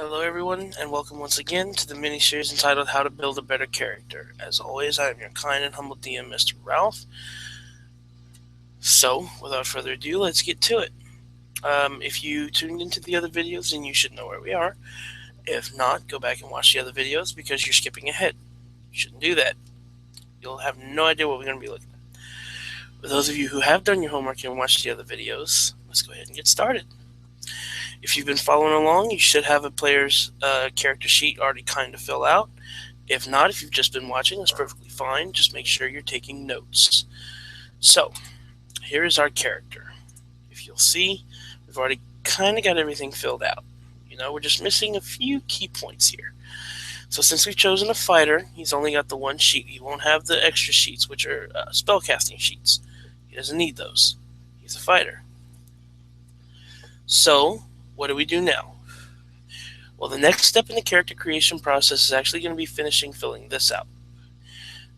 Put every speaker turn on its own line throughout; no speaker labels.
Hello everyone, and welcome once again to the mini-series entitled How to Build a Better Character. As always, I am your kind and humble DM, Mr. Ralph. So, without further ado, let's get to it. If you tuned into the other videos, then you should know where we are. If not, go back and watch the other videos because you're skipping ahead. You shouldn't do that. You'll have no idea what we're going to be looking at. For those of you who have done your homework and watched the other videos, let's go ahead and get started. If you've been following along, you should have a player's character sheet already kind of filled out. If not, if you've just been watching, that's perfectly fine. Just make sure you're taking notes. So, here is our character. If you'll see, we've already kind of got everything filled out. We're just missing a few key points here. So since we've chosen a fighter, he's only got the one sheet. He won't have the extra sheets, which are spellcasting sheets. He doesn't need those. He's a fighter. So, what do we do now? Well, the next step in the character creation process is actually going to be finishing filling this out.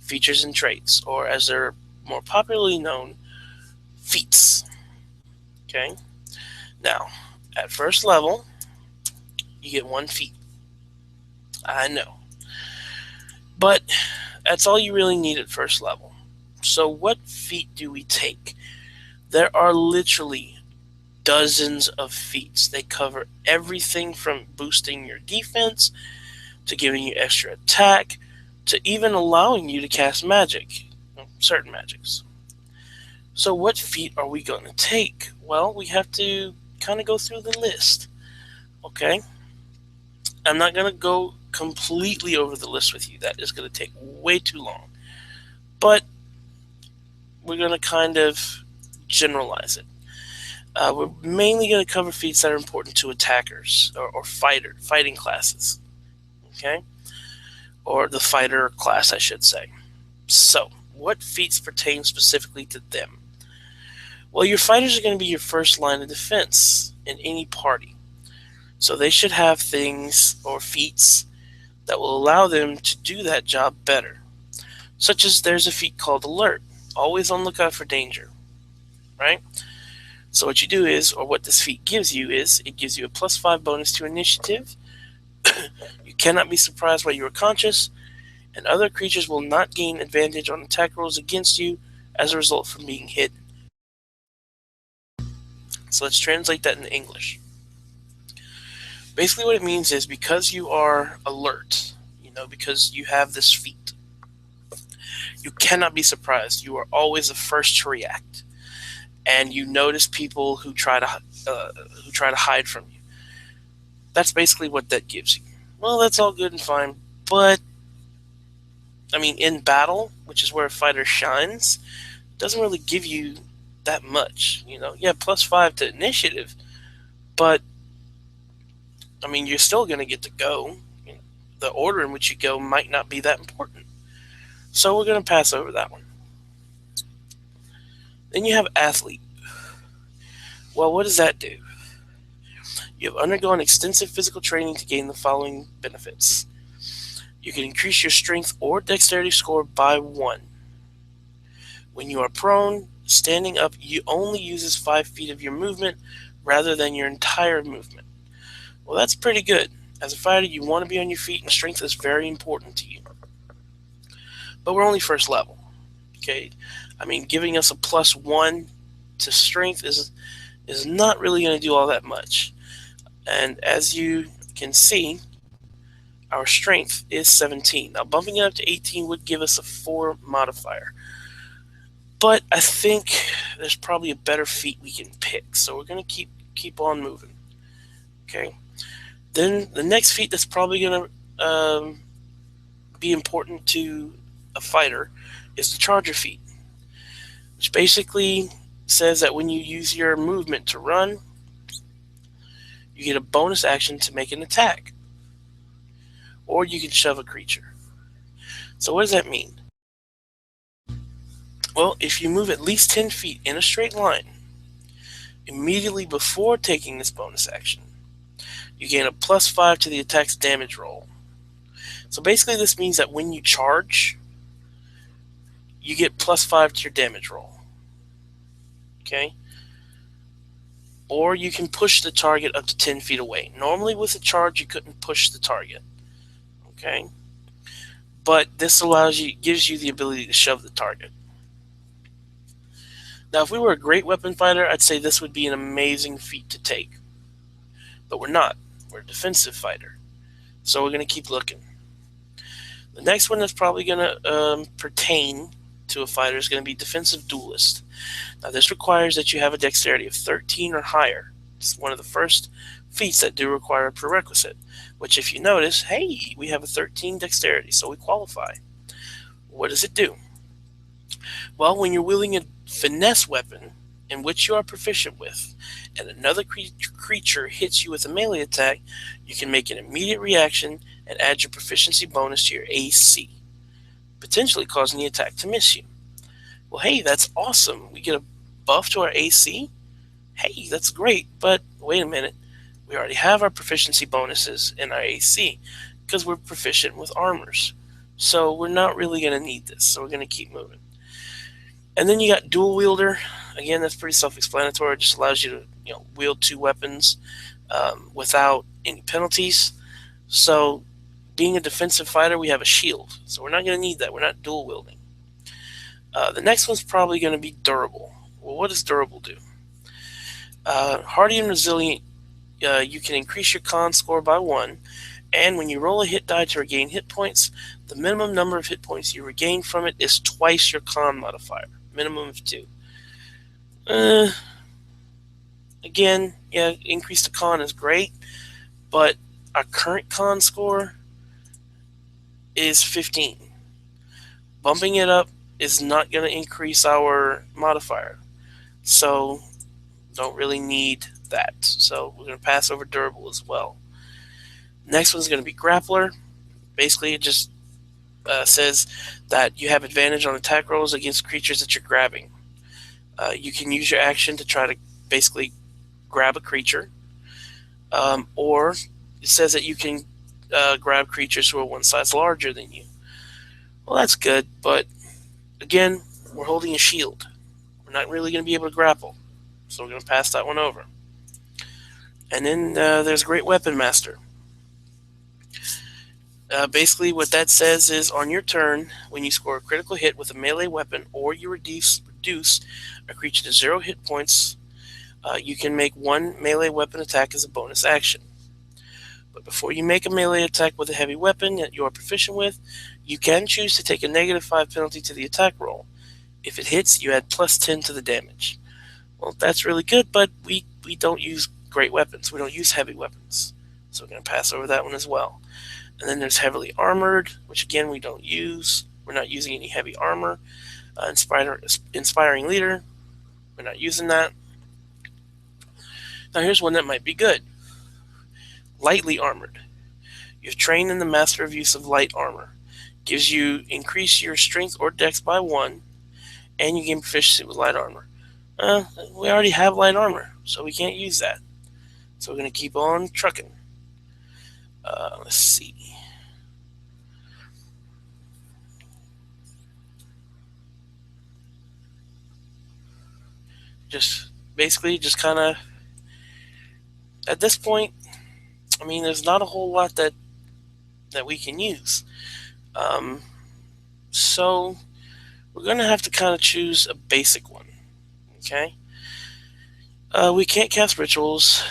Features and traits, or as they're more popularly known, feats. Okay? Now, at first level, you get one feat. I know. But that's all you really need at first level. So what feat do we take? There are literally dozens of feats. They cover everything from boosting your defense, to giving you extra attack, to even allowing you to cast magic, certain magics. So what feat are we going to take? Well, we have to kind of go through the list. Okay? I'm not going to go completely over the list with you. That is going to take way too long. But we're going to kind of generalize it. We're mainly going to cover feats that are important to attackers or fighting classes. Okay? Or the fighter class, I should say. So, what feats pertain specifically to them? Well, your fighters are going to be your first line of defense in any party. So they should have things or feats that will allow them to do that job better. Such as there's a feat called Alert, always on lookout for danger. Right? So what you do is, or what this feat gives you is, it gives you a +5 bonus to initiative. You cannot be surprised while you are conscious, and other creatures will not gain advantage on attack rolls against you as a result from being hidden. So let's translate that into English. Basically what it means is because you are alert, because you have this feat, you cannot be surprised. You are always the first to react, and you notice people who try to hide from you. That's basically what that gives you. Well, that's all good and fine, but in battle, which is where a fighter shines, doesn't really give you that much. Yeah, +5 to initiative, but you're still going to get to go. The order in which you go might not be that important. So we're going to pass over that one. Then you have Athlete. Well, what does that do? You have undergone extensive physical training to gain the following benefits. You can increase your strength or dexterity score by 1. When you are prone, standing up only uses 5 feet of your movement rather than your entire movement. Well, that's pretty good. As a fighter, you want to be on your feet, and strength is very important to you. But we're only first level. Okay? Giving us a +1 to strength is not really going to do all that much. And as you can see, our strength is 17. Now, bumping it up to 18 would give us a 4 modifier. But I think there's probably a better feat we can pick, so we're going to keep on moving. Okay? Then the next feat that's probably going to be important to a fighter is the Charger feat, which basically says that when you use your movement to run, you get a bonus action to make an attack, or you can shove a creature. So what does that mean? Well, if you move at least 10 feet in a straight line immediately before taking this bonus action, you gain a +5 to the attack's damage roll. So basically this means that when you charge, you get +5 to your damage roll. Okay? or you can push the target up to 10 feet away. Normally with a charge, you couldn't push the target. Okay? But this gives you the ability to shove the target. Now, if we were a great weapon fighter, I'd say this would be an amazing feat to take. But we're not. We're a defensive fighter. So we're going to keep looking. The next one that's probably going to pertain to a fighter is going to be defensive duelist. Now, this requires that you have a dexterity of 13 or higher. It's one of the first feats that do require a prerequisite, which if you notice, hey, we have a 13 dexterity, so we qualify. What does it do? Well, when you're wielding a finesse weapon in which you are proficient with, and another creature hits you with a melee attack, you can make an immediate reaction and add your proficiency bonus to your AC, potentially causing the attack to miss you. Well, hey, that's awesome. We get a buff to our AC? Hey, that's great, but wait a minute. We already have our proficiency bonuses in our AC because we're proficient with armors. So we're not really going to need this, so we're going to keep moving. And then you got dual wielder. Again, that's pretty self-explanatory. It just allows you to wield two weapons without any penalties. So being a defensive fighter, we have a shield. So we're not going to need that. We're not dual wielding. The next one's probably going to be durable. Well, what does durable do? Hardy and resilient, you can increase your con score by 1. And when you roll a hit die to regain hit points, the minimum number of hit points you regain from it is twice your con modifier. Minimum of 2. Again, yeah, increase the con is great, but our current con score is 15. Bumping it up is not going to increase our modifier, so don't really need that. So we're going to pass over durable as well. Next one's going to be grappler. Basically, it just says that you have advantage on attack rolls against creatures that you're grabbing. You can use your action to try to basically grab a creature, or it says that you can grab creatures who are one size larger than you. Well, that's good, but again, we're holding a shield. We're not really going to be able to grapple, so we're going to pass that one over. And then there's Great Weapon Master. Basically, what that says is on your turn, when you score a critical hit with a melee weapon or you reduce a creature to 0 hit points, you can make one melee weapon attack as a bonus action. But before you make a melee attack with a heavy weapon that you are proficient with, you can choose to take a -5 penalty to the attack roll. If it hits, you add +10 to the damage. Well, that's really good, but we don't use great weapons. We don't use heavy weapons. So we're going to pass over that one as well. And then there's heavily armored, which again we don't use. We're not using any heavy armor. Inspiring leader, we're not using that. Now here's one that might be good. Lightly armored. You've trained in the master of use of light armor. Gives you increase your strength or dex by 1, and you gain proficiency with light armor. We already have light armor, so we can't use that. So we're going to keep on trucking. Let's see. Just kind of, at this point, I mean, there's not a whole lot that we can use. So we're going to have to kind of choose a basic one. Okay? We can't cast rituals.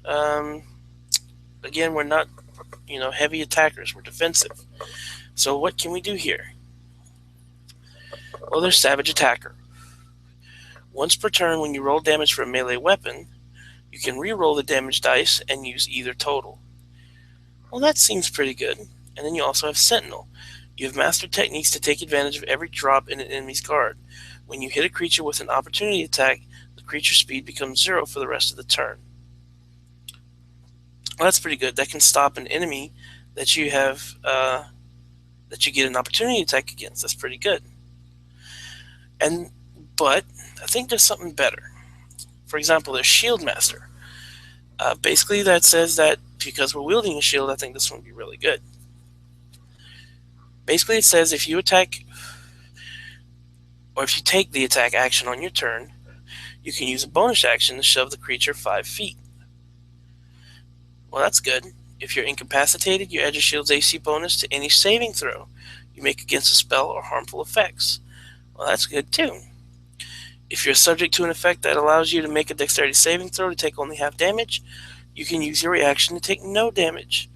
Again, we're not, heavy attackers. We're defensive. So what can we do here? Well, there's Savage Attacker. Once per turn, when you roll damage for a melee weapon, you can re-roll the damage dice and use either total. Well, that seems pretty good. And then you also have Sentinel. You have mastered techniques to take advantage of every drop in an enemy's guard. When you hit a creature with an opportunity attack, the creature's speed becomes 0 for the rest of the turn. Well, that's pretty good. That can stop an enemy that you have that you get an opportunity attack against. That's pretty good. But I think there's something better. For example, there's Shield Master. Basically, that says that because we're wielding a shield, I think this one would be really good. Basically, it says if you attack, or if you take the attack action on your turn, You can use a bonus action to shove the creature 5 feet. Well, that's good. If you're incapacitated, you add your shield's AC bonus to any saving throw you make against a spell or harmful effects. Well, that's good too. If you're subject to an effect that allows you to make a dexterity saving throw to take only half damage, you can use your reaction to take no damage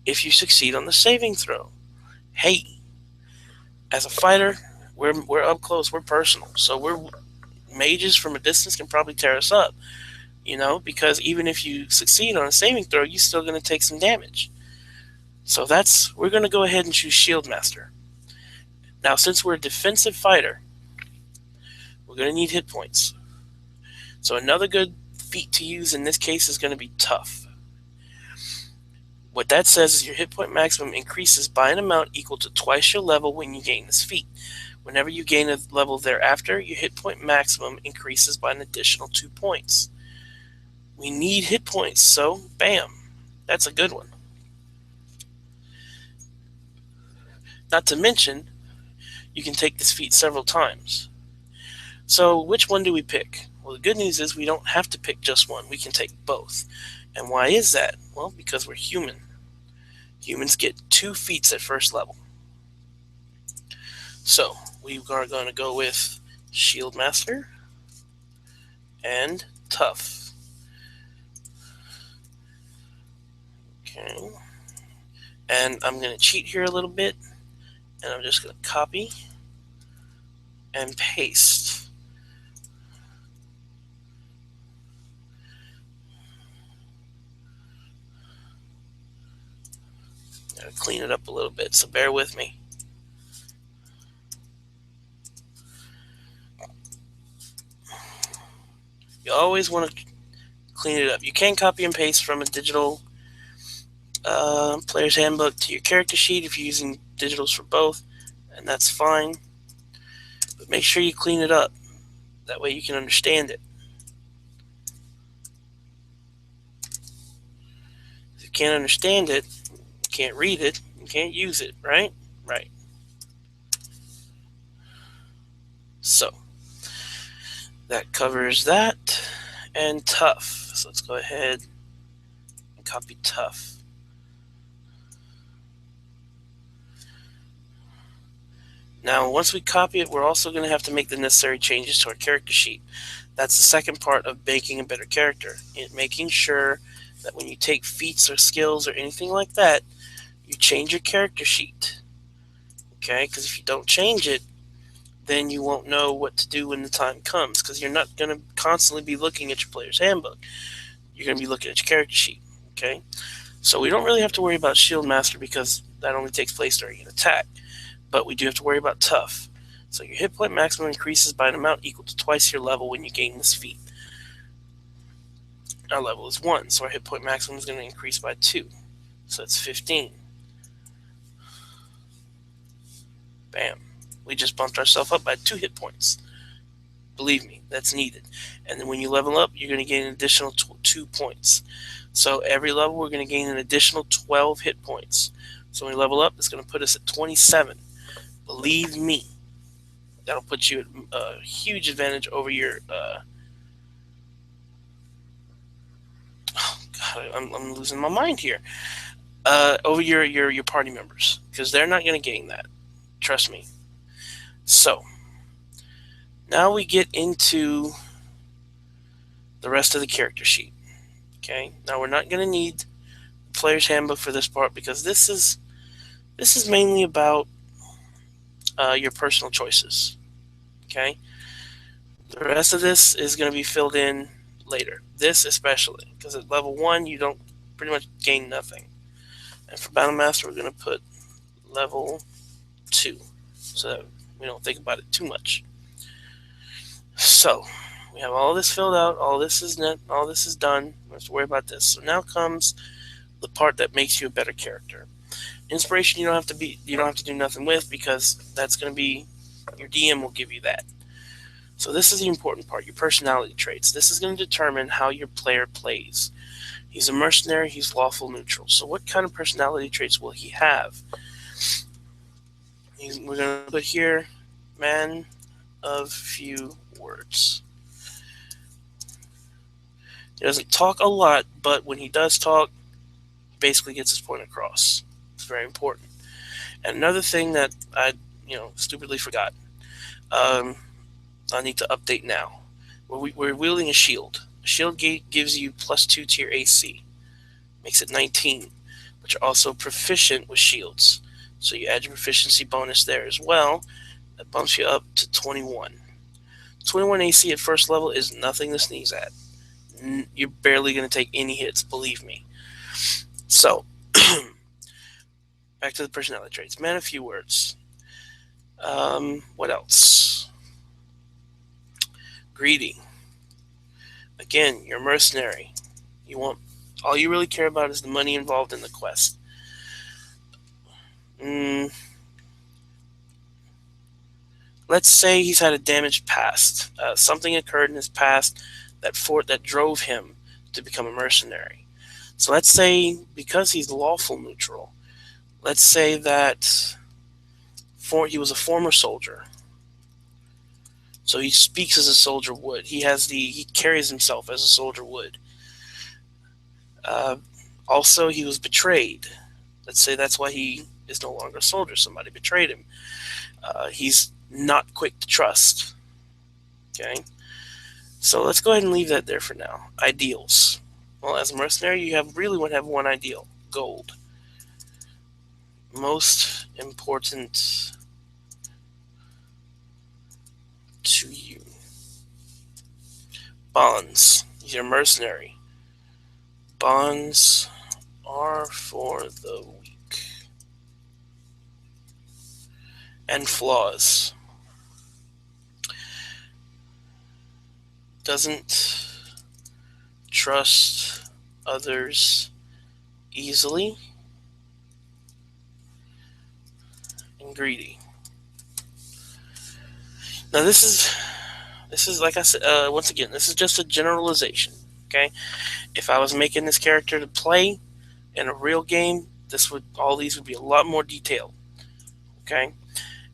if you succeed on the saving throw. Hey, as a fighter, we're up close, we're personal, so mages from a distance can probably tear us up, because even if you succeed on a saving throw, you're still going to take some damage. So we're going to go ahead and choose Shield Master. Now, since we're a defensive fighter, we're going to need hit points. So another good feat to use in this case is going to be Tough. What that says is your hit point maximum increases by an amount equal to twice your level when you gain this feat. Whenever you gain a level thereafter, your hit point maximum increases by an additional 2 points. We need hit points, so bam, that's a good one. Not to mention, you can take this feat several times. So which one do we pick? Well, the good news is we don't have to pick just one. We can take both. And why is that? Well, because we're human. Humans get 2 feats at first level. So we are going to go with Shield Master and Tough. Okay. And I'm going to cheat here a little bit, and I'm just going to copy and paste. Gotta clean it up a little bit, so bear with me. You always want to clean it up. You can copy and paste from a digital player's handbook to your character sheet if you're using digitals for both, and that's fine. But make sure you clean it up. That way you can understand it. If you can't understand it, you can't read it, you can't use it, right? Right. So that covers that. And Tough. So let's go ahead and copy Tough. Now, once we copy it, we're also going to have to make the necessary changes to our character sheet. That's the second part of making a better character, making sure that when you take feats or skills or anything like that, you change your character sheet. Okay? Because if you don't change it, then you won't know what to do when the time comes, because you're not going to constantly be looking at your player's handbook. You're going to be looking at your character sheet. Okay? So we don't really have to worry about Shield Master because that only takes place during an attack. But we do have to worry about Tough. So your hit point maximum increases by an amount equal to twice your level when you gain this feat. Our level is 1, so our hit point maximum is going to increase by 2. So it's 15. Bam. We just bumped ourselves up by 2 hit points. Believe me, that's needed. And then when you level up, you're going to gain an additional 2 points. So every level, we're going to gain an additional 12 hit points. So when we level up, it's going to put us at 27. Believe me, that'll put you at a huge advantage over your oh God, I'm losing my mind here. Over your party members, because they're not going to gain that. Trust me. So now we get into the rest of the character sheet. Okay. Now we're not going to need the player's handbook for this part because this is mainly about your personal choices. Okay. The rest of this is going to be filled in later. This especially, because at level 1 you don't pretty much gain nothing. And for Battle Master, we're going to put level 2, so that we don't think about it too much. So we have all this filled out. All this is done. We don't have to worry about this. So now comes the part that makes you a better character. Inspiration, you don't have to do nothing with, because that's going to be, your DM will give you that. So this is the important part, your personality traits. This is going to determine how your player plays. He's a mercenary, he's lawful neutral. So what kind of personality traits will he have? We're going to put here, man of few words. He doesn't talk a lot, but when he does talk, he basically gets his point across. It's very important. And another thing that I, stupidly forgot, um, I need to update now. We're wielding a shield. A shield gives you +2 to your AC, makes it 19, but you're also proficient with shields. So you add your proficiency bonus there as well. That bumps you up to 21. 21 AC at first level is nothing to sneeze at. You're barely going to take any hits, believe me. So, back to the personality traits. Man, a few words. What else? Greedy. Again, you're a mercenary. All you really care about is the money involved in the quest. Let's say he's had a damaged past. Something occurred in his past that drove him to become a mercenary. So let's say, because he's lawful neutral, let's say that he was a former soldier. So he speaks as a soldier would. He carries himself as a soldier would. Also, he was betrayed. Let's say that's why he is no longer a soldier. Somebody betrayed him. He's not quick to trust. Okay? So let's go ahead and leave that there for now. Ideals. Well, as a mercenary, you really want to have one ideal. Gold. Most important to you. Bonds. You're a mercenary. Bonds are for the weak. And flaws. Doesn't trust others easily. And greedy. Now this is like I said, once again, this is just a generalization. Okay, if I was making this character to play in a real game, all these would be a lot more detailed. Okay,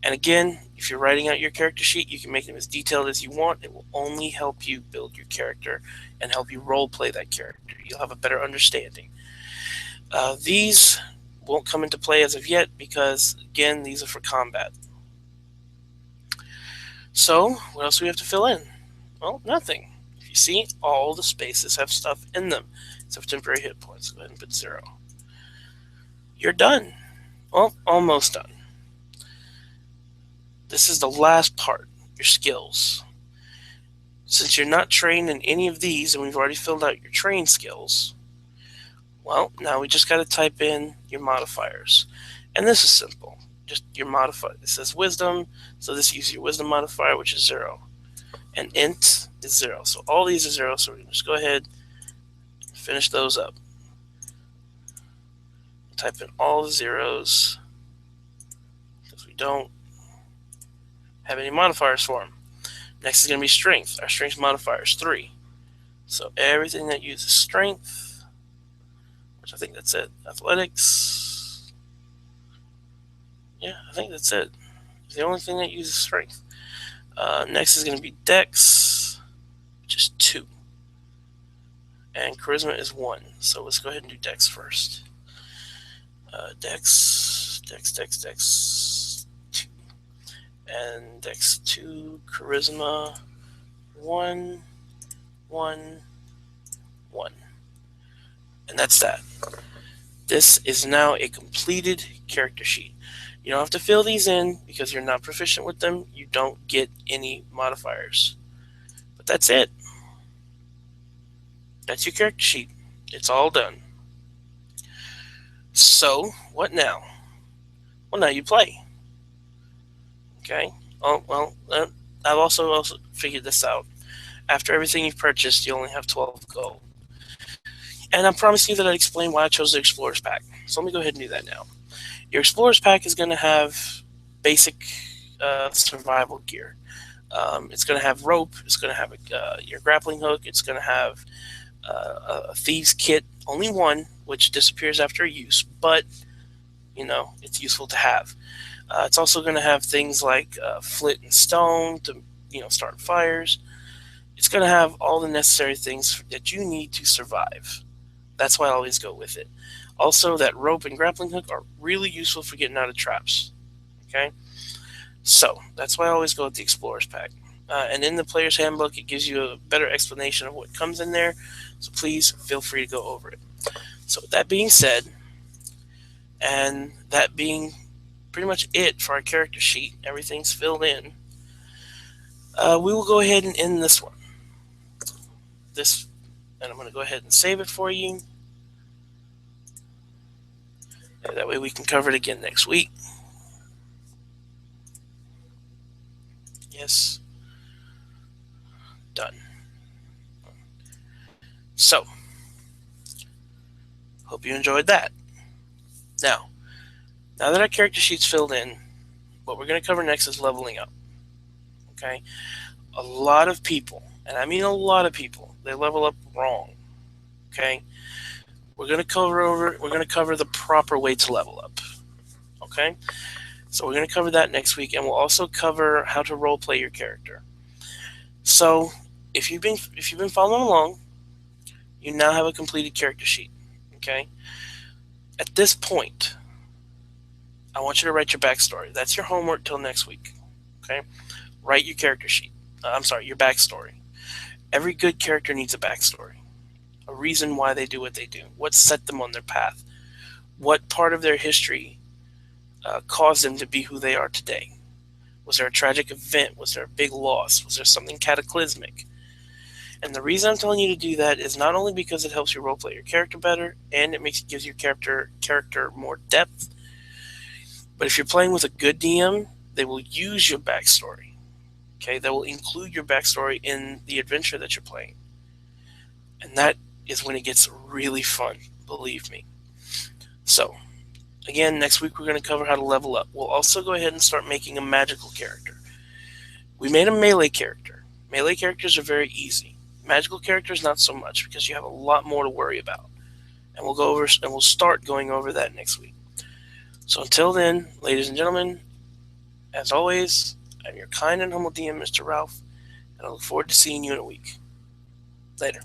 and again, if you're writing out your character sheet, you can make them as detailed as you want. It will only help you build your character and help you role play that character. You'll have a better understanding. These won't come into play as of yet because, again, these are for combat. So, what else do we have to fill in? Well, nothing. If you see, all the spaces have stuff in them, except for temporary hit points. Go ahead and put 0. You're done. Well, almost done. This is the last part, your skills. Since you're not trained in any of these, and we've already filled out your train skills, well, now we just got to type in your modifiers. And this is simple. Just your modifier. It says wisdom, so this uses your wisdom modifier, which is 0. And int is 0. So all these are 0, so we're going to just go ahead and finish those up. Type in all the zeros, because we don't have any modifiers for them. Next is going to be strength. Our strength modifier is 3. So everything that uses strength, which I think that's it. Athletics. Yeah, I think that's it. It's the only thing that uses strength. Next is going to be dex, which is 2. And charisma is 1. So let's go ahead and do dex first. Dex 2. And dex 2, charisma 1, 1, 1. And that's that. This is now a completed character sheet. You don't have to fill these in because you're not proficient with them. You don't get any modifiers. But that's it. That's your character sheet. It's all done. So, what now? Well, now you play. Okay? Oh, well, I've also figured this out. After everything you've purchased, you only have 12 gold. And I promised you that I'd explain why I chose the Explorer's Pack. So let me go ahead and do that now. Your Explorer's Pack is going to have basic survival gear. It's going to have rope. It's going to have your grappling hook. It's going to have a thieves kit, only one, which disappears after use, but it's useful to have. It's also going to have things like flint and stone to start fires. It's going to have all the necessary things that you need to survive. That's why I always go with it. Also, that rope and grappling hook are really useful for getting out of traps. Okay? So, that's why I always go with the Explorer's Pack. And in the Player's Handbook, it gives you a better explanation of what comes in there. So please feel free to go over it. So with that being said, and that being pretty much it for our character sheet, everything's filled in, we will go ahead and end this one. And I'm going to go ahead and save it for you. And that way we can cover it again next week. Yes. Done. So, hope you enjoyed that. Now that our character sheet's filled in, what we're going to cover next is leveling up. Okay? A lot of people, and I mean a lot of people, they level up wrong. Okay? We're going to cover the proper way to level up. Okay? So we're going to cover that next week, and we'll also cover how to role play your character. So if you've been following along, you now have a completed character sheet. Okay? At this point, I want you to write your backstory. That's your homework till next week. Okay? Write your character sheet. Your backstory. Every good character needs a backstory. A reason why they do what they do. What set them on their path. What part of their history caused them to be who they are today. Was there a tragic event? Was there a big loss? Was there something cataclysmic? And the reason I'm telling you to do that is not only because it helps you roleplay your character better, and it gives your character more depth, but if you're playing with a good DM, they will use your backstory. Okay, they will include your backstory in the adventure that you're playing. And that is when it gets really fun, believe me. So, again, next week we're going to cover how to level up. We'll also go ahead and start making a magical character. We made a melee character. Melee characters are very easy. Magical characters, not so much, because you have a lot more to worry about. And we'll start going over that next week. So until then, ladies and gentlemen, as always, I'm your kind and humble DM, Mr. Ralph, and I look forward to seeing you in a week. Later.